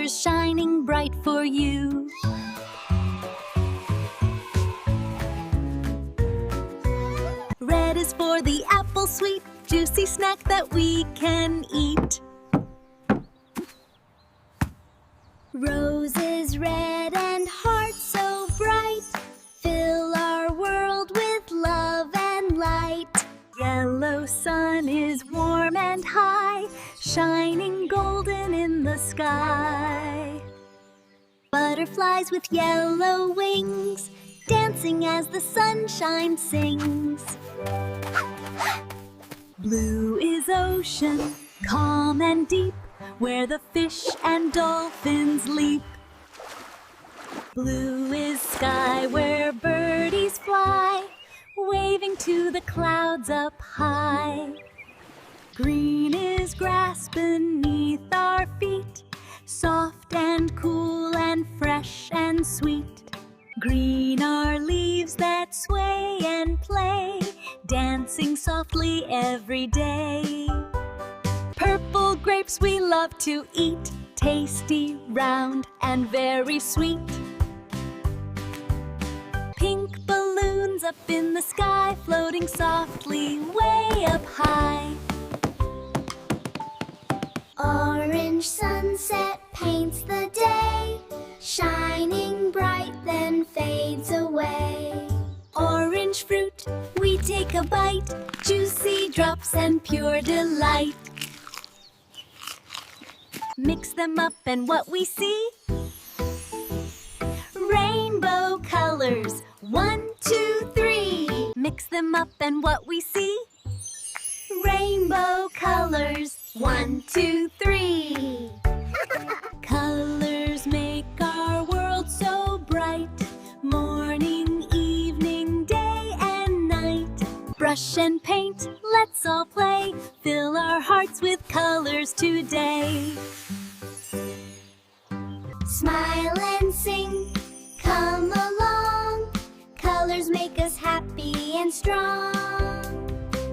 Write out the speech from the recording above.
colors shining bright for you. Red is for the apple sweet, juicy snack that we can eat. Roses red and hearts so bright fill our world with love and light. Yellow sun is warm and high, shining golden in the sky. Butterflies with yellow wings, dancing as the sunshine sings. Blue is ocean, calm and deep, where the fish and dolphins leap. Blue is sky, where birdies fly, waving to the clouds up high. Green is grass beneath our feet, soft and cool and fresh and sweet. Green are leaves that sway and play, dancing softly every day. Purple grapes we love to eat, tasty, round, and very sweet. Pink balloons up in the sky, floating softly way up high. Orange sunset paints the day, shining bright then fades away. Orange fruit, we take a bite, juicy drops and pure delight. Mix them up and what we see? Rainbow colors, 1, 2, 3. Mix them up and what we see? Rainbow colors, 1, 2, 3. Colors make our world so bright, morning, evening, day and night. Brush and paint, let's all play, fill our hearts with colors today. Smile and sing, come along, colors make us happy and strong.